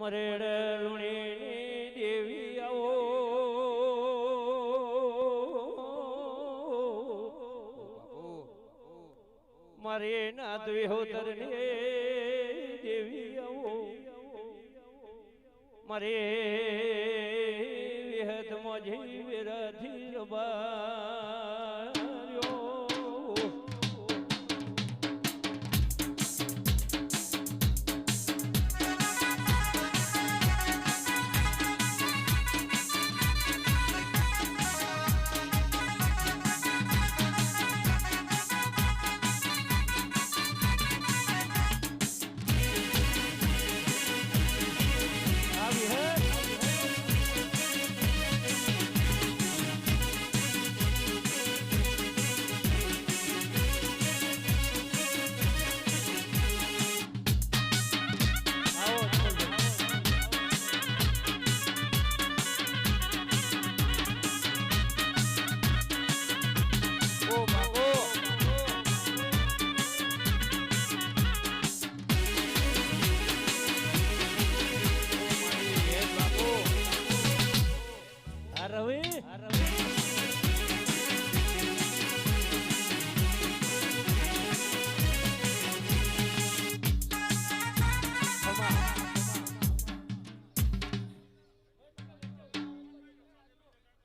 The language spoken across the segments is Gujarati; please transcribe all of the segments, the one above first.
મરેડ લુણી દેવી આવો મારે નાથ વિહોતર ને દેવી આવો મારે વિહત મોજી વિરાધી રબાર્યો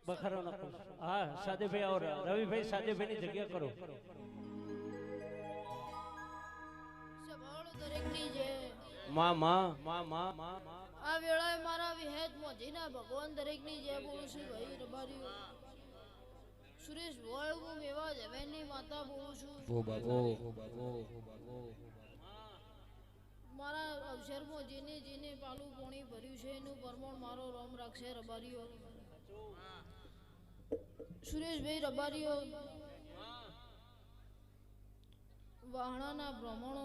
બખારો નાખો હા સાદેભાઈ આવો રવિભાઈ સાદેભાઈ ની જગ્યા કરો માં માં માં માં માં આ વેળાએ મારા વિહેત મોજીના ભગવાન દરેક ની જય બોલું છું ભાઈ રબારીઓ સુરેશ ભોળ હું મેવા જવેની માતા બોલું છું મારા અવસરમાં જેને પાલું પોણી ભર્યું છે એનું પરમાણ મારો રોમ રાખશે રબારીઓ સુરેશભાઈ રબારીઓ વાહણાના બ્રાહ્મણો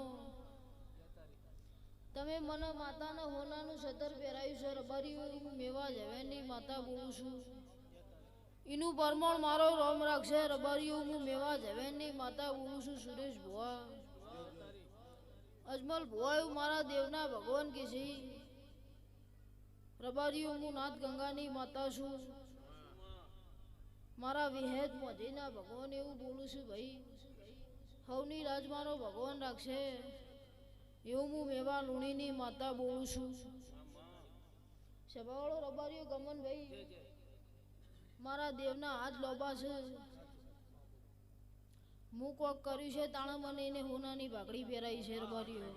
તમે મને માતાના હોનાનું સતર પહેરાયું છે રબારીઓ હું મેવા જવેની માતા બોલું છું એનું પરમાણ મારો રોમ રાખશે રબારીઓ હું મેવા જવેની માતા બોલું છું સુરેશ ભુવા અજમલ ભુવા મારા દેવના ભગવાન કે છે રબારીઓ હું નાથ ગંગાની માતા છું મારા વિહેદ મોજીના ભગવાન એવું બોલું છું ભાઈ હવની રાજ મારો ભગવાન રાખશે એવું હું મેવા લુણીની માતા બોલું છું સભાવાળો રબારીઓ ગમન ભાઈ મારા દેવના હાથ લોબા છે હું કોક કર્યું છે તાણે મને એને હોનાની ભાગડી પહેરાઈ છે રબારીઓ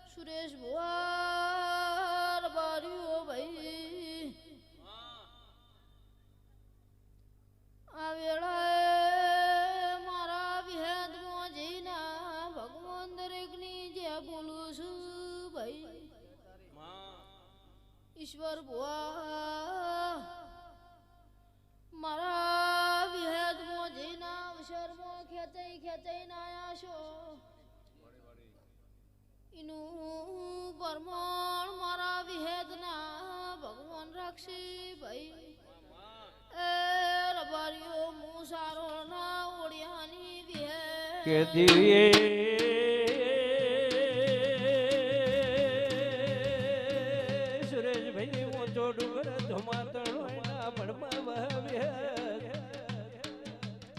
સુરેશ ભુવા રબારીઓ ભાઈ આ વેળાએ મારા વિહેદ મોજીના ભગવાન દરેકની જે બોલું છું ભાઈ ઈશ્વર ભુવા મારા વિહેદ મોજીના અવસરમાં ખેંચાઈ નાયા છો એનું પરમાણ મારા વિહેદના ભગવાન રાખશે ભાઈ એ રબારીઓ હું સારો ના ઓળિયાની વિહેદ કે દિવ્યે સુરેશભાઈ ઊંચો ડુંગર ધમાતણો ના ભણમાં વાવ્યા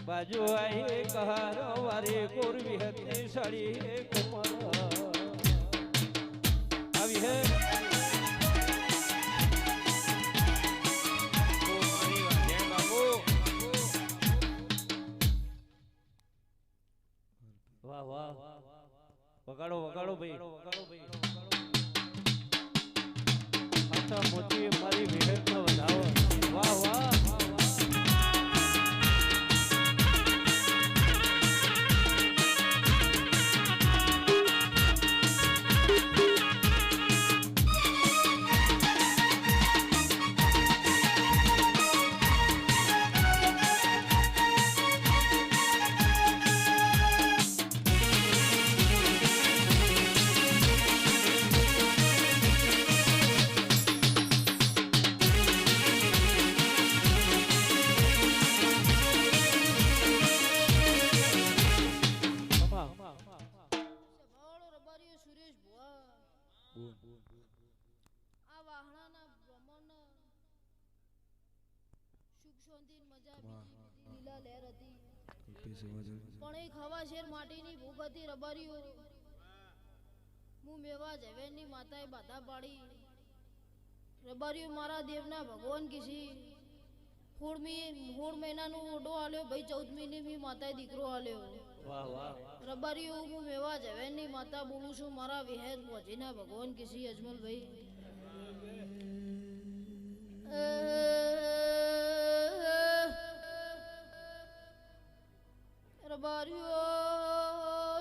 બાજુ આઈ કહારો વારે કોરવી હતી સાડી કુમાર આવી હે વાહ વાહ વગાડો વગાડો ભાઈ આતા મોતી મારી વિહેતમાં વધાવો વાહ વાહ આ વાહણાના ભ્રમણ સુખ શાંતિ મજા બીજી બધી લીલા લહેર હતી પણ એ ખવા શેર માટીની ભૂખ હતી રબારીઓ હું મેવા જવેરની માતાએ બાધા પાડી રબારીઓ મારા દેવના ભગવાન કિસી 16 મહિનાનો ઓઢો આલ્યો ભાઈ 14 મહિને માતાએ દીકરો આલ્યો વાહ વાહ રબારીઓ હું મેવા જવેરની માતા બોલું છું મારા વિહેદ વજીના ભગવાન કિસી અજમલભાઈ રબારીઓ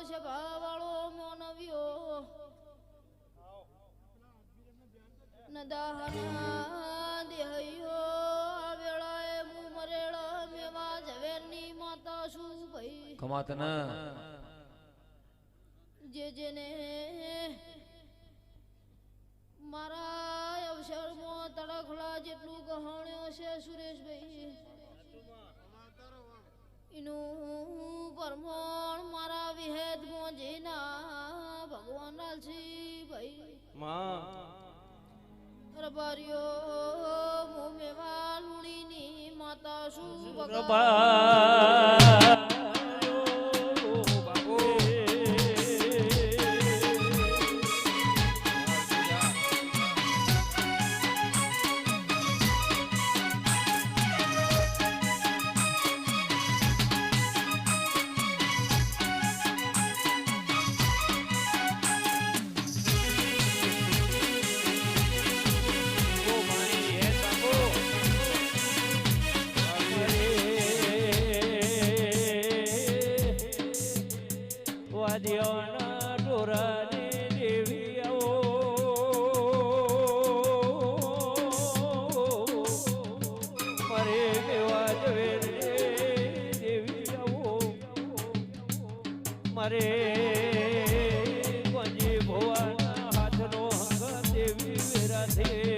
સભાવાળો મોનવ્યો નદાહના દેહયો આ વેળાએ હું મરેડા મેવા ઝવેરની માતા છું ભાઈ કમાતના જેને મારા અવસરમાં તડખલા જેટલું ગહણ્યો છે સુરેશભાઈ એનું પરમણ મારા વિહેદ મોજીના ભગવાન લાલસી ભાઈ માં રબારીઓ મો મેવા લુણીની માતા શું ભગવાન રબાયો બાબો વાદિયોના ઢોરાની દેવી આવો મારે મેવા જવેરની દેવી આવો મારે ગંજી ભોવાના હાથનો હંગ દેવી વેરાથી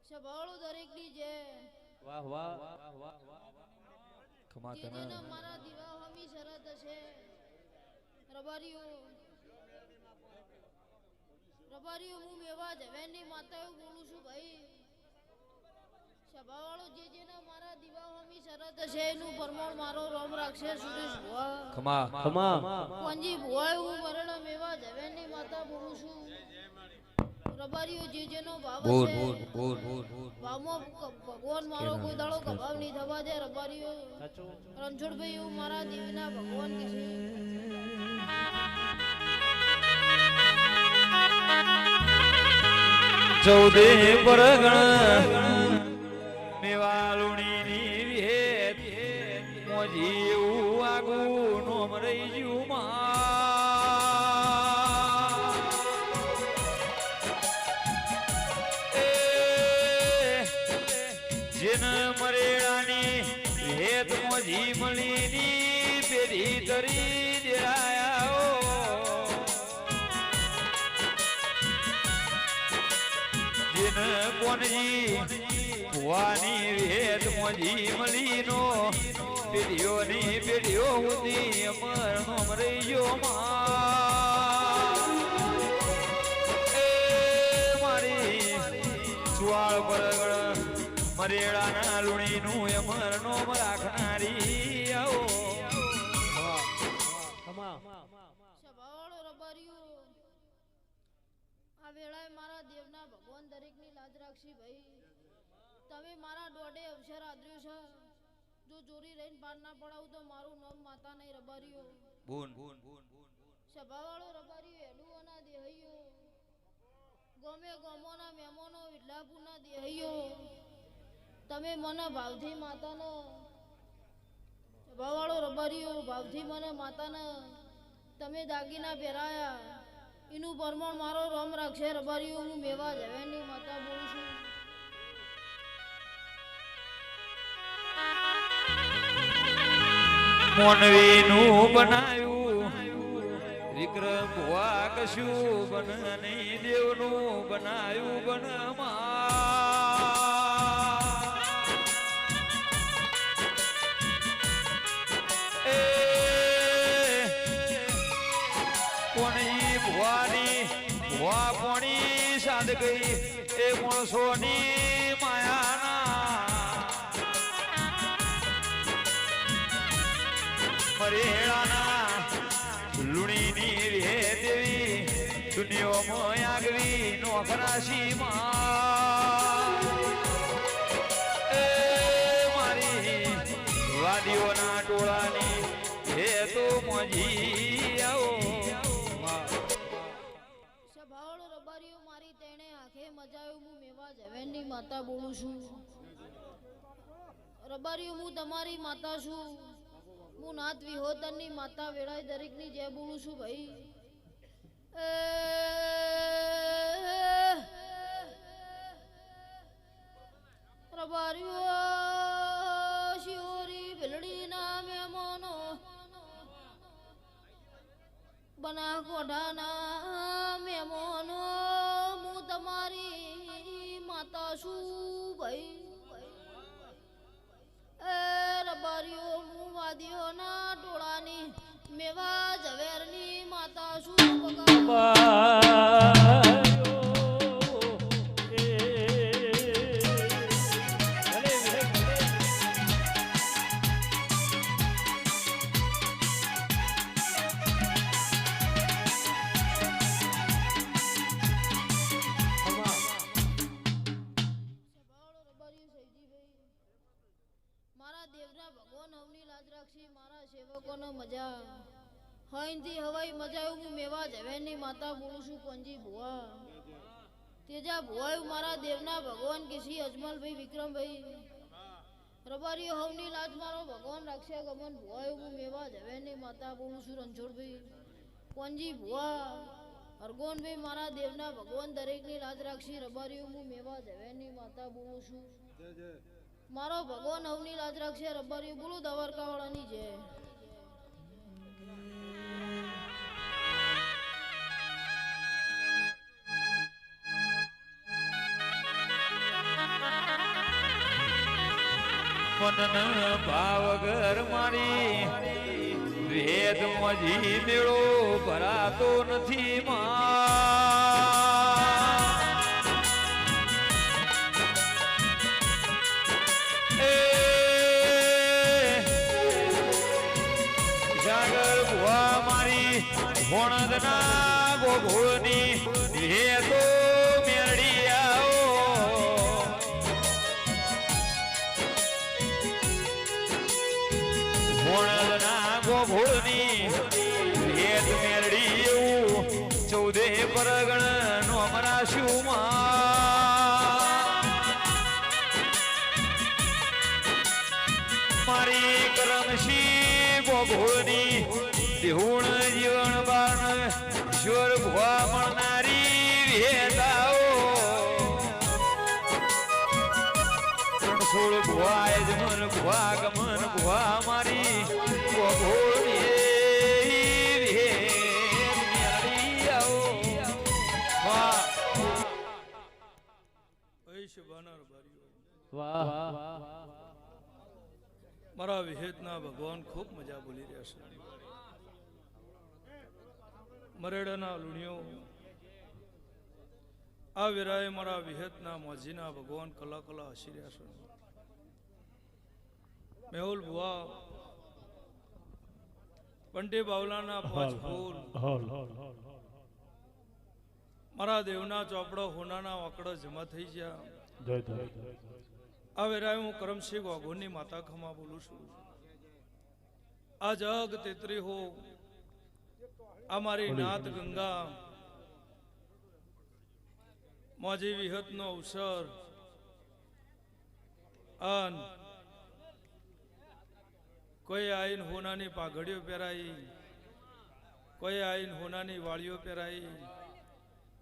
સભાળો દરેકની જય વાહ વાહ વાહ કમાતના જેને મારા દીવા હમી શરત છે રબારીઓ હું મેવા જવેરની માતા બોલું છું ભાઈ સભાવાળો જેને મારા દીવા હમી શરત છે એનું પરમાણ મારો રોમ રાખશે સુરેશ ભુવા ખમા કોંજી ભુવા હું મરણા મેવા જવેરની માતા બોલું છું રબારીઓ જેનો ભાવ બોલ છે બોલ બોલ બોલ ભાવમાં ભગવાન મારો કોઈ દાડો કભાવ નહીં થવા દે રબારીઓ રણછોડભાઈ એવું મારા દેવના ભગવાન કે છે ચૌદે પરગણ મેવાલુણીની વિહેત મોજી એવું આગું નોમ રહી જ્યું જેન મરેડાની વિહેત મોજી મળીની પેઢી તરી દેરાયા જીન કોનજી ભુવાની વેદ મોજી મળીનો પેઢીઓની પેઢીઓ સુધી અમરનો મરૈયો મારી સુવાળ પરગણ મરેડાના લુણીનું અમરનો રાખનારી આવો સભાવાળો રબારીઓ આ વેળાએ મારા દેવના ભગવાન દરેકની લાજ રાખશી ભાઈ તમે મારા દોડે અવસર આદર્યો છે જો ચોરી રહીને પાર ના પડાવું તો મારું નામ માતા નહીં રબારીઓ બોન સભાવાળો રબારીઓ એડુઓના દેહૈયો ગમે ગમોના મહેમાનો વિડલાપુરના દેહૈયો તમે મને ભાવથી માતાને સભાવાળો રબારીઓ ભાવથી મને માતાને તમે દાગીના પહેરાયા એનું પરમાણ મારો રોમ રાખશે રબારીઓ હું મેવા જવેરની માતા બોલું છું મોનવીનું બનાવ્યું વિક્રમ ભુવા કશું બન નહીં દેવનું બનાયું બનમાં એ કોણી ભુવાની ભુવા કોણી સાદ ગઈ એ માણસોની માયાના મરેડાના લુણીની રે દેવી દુનિયામાં આગવી નોખરાશીમાં એ મારી વાદીઓના ટોળાની હે તો મોજી આવો સભાળો રબારીઓ મારી તેણે આંખે મજાયું હું મેવા જવેનની માતા બોલું છું રબારીઓ હું તમારી માતા છું હું નાથ વિહોતરની માતા વેળાય દરેકની જય બોલું છું ભાઈ રબારીઓ શિહોરી ભીલડીના મહેમાનો બનાસકાંઠાના મહેમાનો હું તમારી માતા છું ભાઈ રબારીઓ હું વાદીઓના ટોળાની મેવા ઝવેરની માતા છું મારા દેવના ભગવાન હવની લાજ રાખશી મારા સેવકોનો મજા હઈનથી હવાઈ મજા હું મેવા ઝવેરની માતા બોલું છું કોંજી ભુવા તેજા ભુવાયું મારા દેવના ભગવાન કિસી અજમલભાઈ વિક્રમભાઈ રબારીઓ હવની લાજ મારો ભગવાન રાખશે ગમન ભુવાયું હું મેવા ઝવેરની માતા બોલું છું રણછોડભાઈ કોંજી ભુવા હરગોનભાઈ મારા દેવના ભગવાન દરેકની લાજ રાખશી રબારીઓ હું મેવા ઝવેરની માતા બોલું છું મારો ભગવાન હવની લાજ રાખશે રબારીઓ બોલું દવારકાવાળાની જય મનન ભાવગર મારી વેદ મજી મેળો ભરાતો નથી જાગર ભુવા મારી ભોણદના ગોઘોળની વેદો મેરડી આવો ભોણદના ગોઘોળની વેદ મેરડી એવું ચૌદે પરગણ નો અમરાશું મારી કરમશી ગોઘોળની દેહુણ જીવન બાણ ઈશ્વર ભુવા મળનારી વેદાઓ રણછોડ ભુવા યજમન ભુવા ગમન ભુવા મારી ગોઘોળની મારા વિહેતના ભગવાન ખૂબ મજા બોલી રહ્યા છે મરેડાના લુણિયો આ વેરાએ મારા વિહેતના મોજીના ભગવાન કલા કલા હસી રહ્યા છે મેહુલ ભુવા પંડે બાવલાના પાંચ ફૂલ મારા દેવના ચોપડો હોનાના વાકડો જમા થઈ ગયા આ વેરાય હું કરમસિંહ વાઘોની માતા ખમા બોલું છું આ જગ તેત્રી હો આ મારી નાથ ગંગા મોજી વિહતનો અવસર અન કોઈ આઈન હોનાની પાઘડીઓ પહેરાઈ કોઈ આઈન હોનાની વાળીઓ પહેરાઈ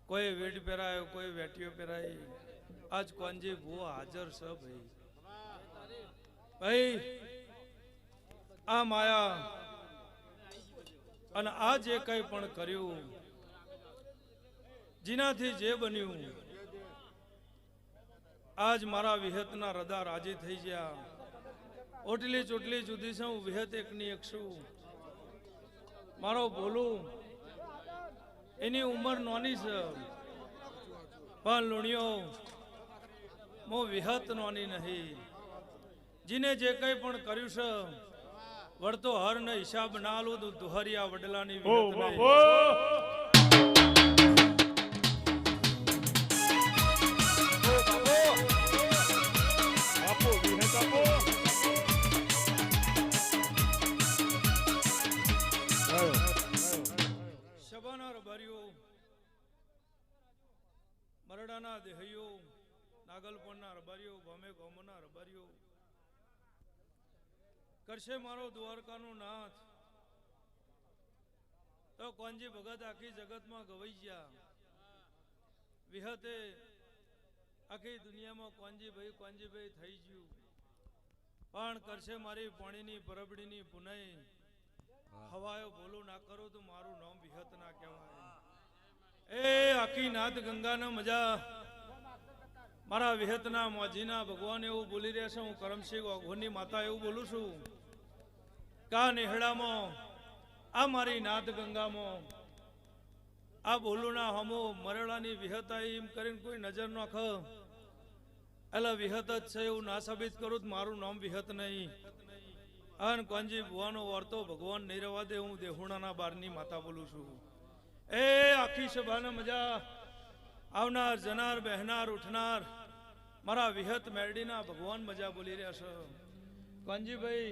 કોઈ વેટ પહેરાયો કોઈ વેટીઓ પહેરાઈ આજ કોંજી ભુવો હાજર છે ભાઈ ભાઈ આ માયા અને આ જે કંઈ પણ કર્યું, જેનાથી જે બન્યું, આજ મારા વિહતના હૃદય રાજી થઈ ગયા. ઓટલી ચોટલી જુદી છે, હું વિહત એકની એક છું. મારો બોલું એની ઉંમર નાની છે, પણ લુણિયો મો વિહત નાની નહીં. જીને જે કંઈ પણ કર્યું છે, વળતો હર ને હિસાબ ના આલું તો દુહરિયા વડલાની વિહત નહીં. શબાના રબારીઓ, મરડાના દેહૈયો, નાગલપણના રબારીઓ, ભમે ગોમના રબારીઓ, કરશે મારો દ્વારકાનો નાથ. તો કોનજી ભગત આખી જગતમાં ગવાઈ ગયા. વિહતે આખી દુનિયામાં કોનજીભાઈ થઈ ગયું. પણ કરશે મારી પાણીની પરબડીની પુનઈ. હવાયો બોલું ના કરો તો મારું નામ વિહત ના કહેવાય. એ આખી નાથ ગંગાના મજા મારા વિહતના મોજીના ભગવાન એવું બોલી રહ્યા છે. હું કરમસિંહ વાઘોરની માતા એવું બોલું છું. કા નેહડામાં આ મારી નાથ ગંગામાં આ બોલું ના હમો મરેલાની વિહતા એમ કરીને કોઈ નજર નાખ એટલે વિહત જ છે એવું ના સાબિત કરું મારું નામ વિહત નહીં. અને કોનજી ભુવાનો વર્તો ભગવાન નહીં રહેવા દે. હું દેહુણાના બારની માતા બોલું છું. એ આખી સભાને મજા આવનાર જનાર બહેનાર ઉઠનાર મારા વિહત મેરડીના ભગવાન મજા બોલી રહ્યા છે. કોનજીભાઈ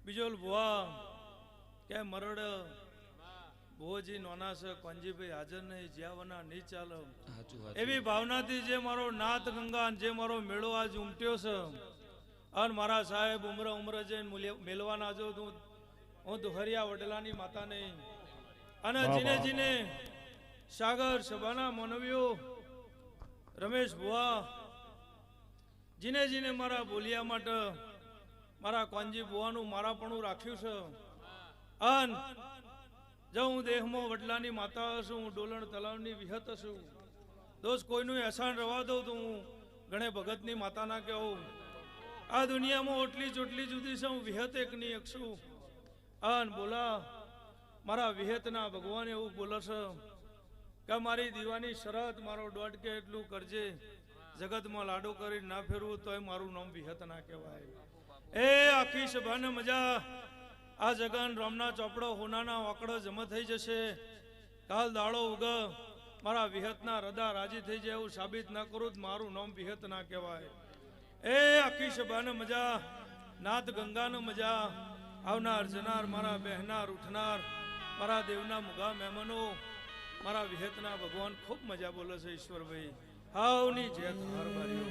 બીજોલ ભુવા કે મરડ ભુવજી નોના છે. કોનજીભાઈ હાજર નહીં, જ્યાવના નહીં ચાલો એવી ભાવનાથી જે મારો નાથ ગંગા જે મારો મેળો આજ ઉમટ્યો છે. અને મારા સાહેબ ઉમરે જઈને મેલવાના જો હું દુહરિયા વડલાની માતા નહીં. અને જીને સાગર સભાના માનવીઓ, રમેશ ભુવા, જીને મારા બોલિયા માટે મારા કોનજી ભુવાનું મારાપણું રાખ્યું છે. અન જો હું દેહમાં વડલાની માતા છું, હું ડોલણ તલાવની વિહત છું. દોસ્ત કોઈનું એહસાન રવા દઉં તો હું ગણે ભગતની માતા ના કહેવું. આ દુનિયામાં ઓટલી ચોટલી જુદી છે, હું વિહત એકની એક છું. અન બોલા મારા વિહતના ભગવાન એવું બોલે છે કે મારી દીવાની શરત મારો દોઢ કે એટલું કરજે. જગતમાં લાડુ કરી ના ફેરવું તોય મારું નામ વિહત ના કહેવાય. એ આખી સભાને મજા આ જગન રામના ચોપડો હોનાના વાકડો જમા થઈ જશે. કાલ દાડો ઉગ મારા વિહતના હૃદય રાજી થઈ જાય એવું સાબિત ના કરું મારું નામ વિહત ના કહેવાય. એ આખી સભાને મજા નાથ ગંગાને મજા આવનાર જનાર મારા બહેનાર ઉઠનાર મારા દેવના મુગા મહેમાનો મારા વિહતના ભગવાન ખૂબ મજા બોલે છે. ઈશ્વરભાઈ હાવની જય હરબારીઓ.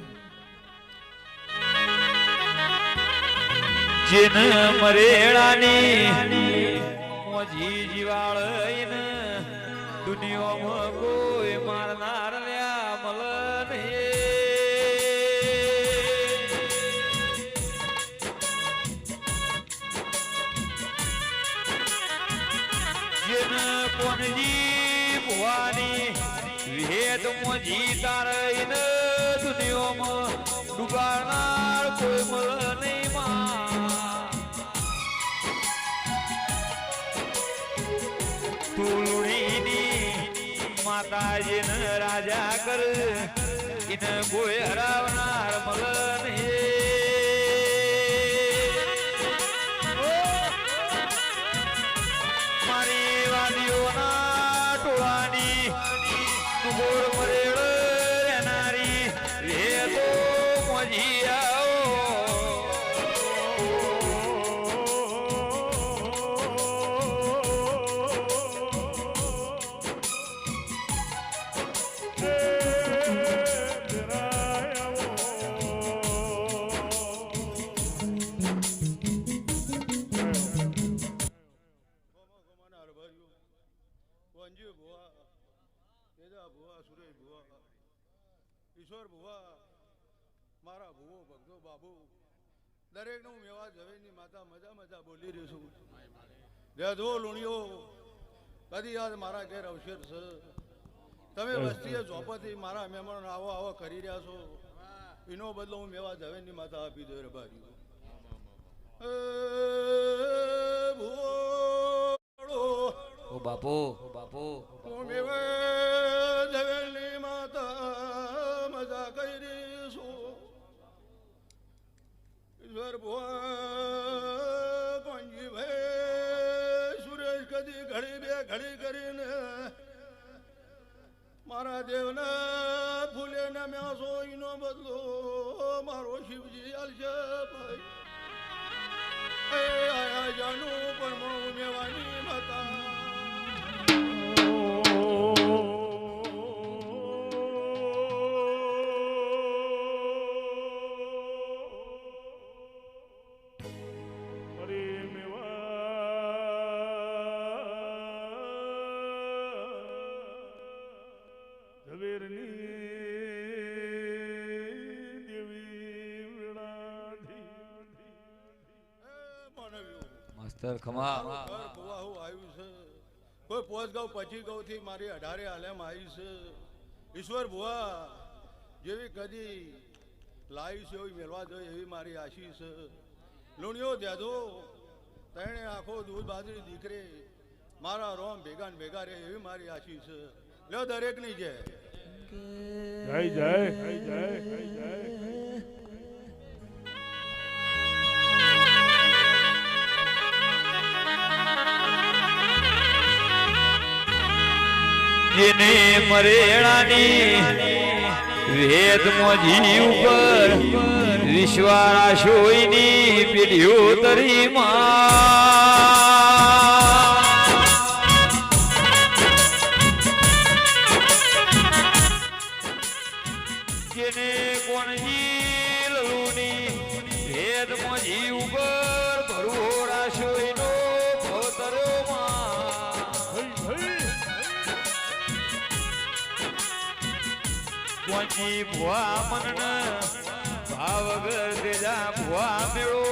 જીન મરેડાની મોજી જીવાળ દુનિયામાં કોઈ મારનાર લ્યા મલ જીન કોનજી ભવાની વિહેદ મોજી તારઈન દુનિયામાં ડુબાડનાર કોઈ મલ નહીં માં. તુલણીની માતાજીને રાજા કર ઇને કોઈ હરાવનાર મલ મારી વાદીઓના ટોળાની ગોળ મરેડ રહેનારી રે તો મોજી ઈશ્વર ભુવા મારા ભુવો ભગતો બાબુ દરેકનું મેવા ઝવેરની માતા મજા બોલી રહ્યો છું. દેધો લુણિયો કદી યાદ મારા ઘેર અવસર છે તમે વસ્તીએ ઝોપથી મારા મહેમાન આવો આવો કરી રહ્યા છો એનો બદલો હું મેવા જવેની માતા આપી દો રબારી ઓ બાપુ બાપુ હું મેવા જવેની માતા મજા કરી છું ઈશ્વર ભુવા કોંજી ભાઈ સુરેશ કદી ઘડી બે ઘડી કરીને મારા દેવના ફૂલે ના મ્યાસો ઈનો બદલો મારો શિવજી આલશે ભાઈ આયા જાનું પણ હું મેવાની માતા માસ્તર ખમા આવ્યું છે કોઈ પોચ ગૌ પછી ગૌ થી મારી 18 હાલેમ આવી છે ઈશ્વર ભુવા જેવી કદી લાવી છે એવી મેળવા જોઈએ એવી મારી આશીષ છે લુણિયો દેધો તેણે આખો દૂધ બાજરી દીકરી મારા રોમ ભેગા ને ભેગા રે એવી મારી આશીષ છે લ્યો દરેક ની જય જય જય જય જય જય જેને મરેણાની વેદમાં જીવ ઉપર વિશ્વાસ હોયની પેઢીઓ તરી જેને કોણજી લલુની વેદમાં જીવ ઉપર ભરવો રાશોઈનો ભવતરો કોંજી ભુવા મનન ભાવગર દેજા ભુવા મેળો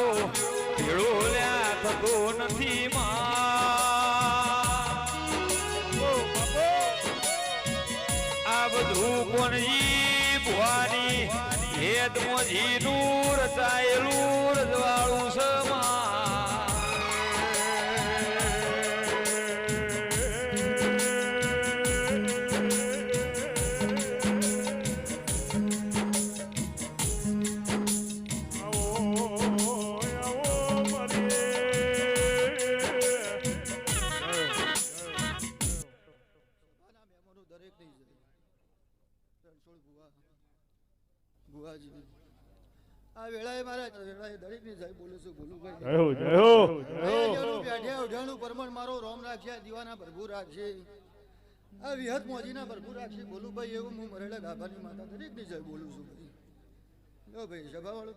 ભેળો લ્યા થતો નથી આ બધું કોણજી ભુવાની હેદમાં જીનું રચાયેલું રજવાળું સમા આ વેળાએ મારા વેળાએ દરેક ની જય બોલું છું ભોલુભાઈ જય હો જય હો બેઠ્યા ઉઠાણું પરમણ મારો રોમ રાખશે દીવાના પ્રભુ રાખશે આ વિહત મોજીના પ્રભુ રાખશે ભોલુભાઈ એવું હું મરેલા ગાભાની માતા દરેક ની જય બોલું છું ભાઈ લો ભાઈ સભા વાળો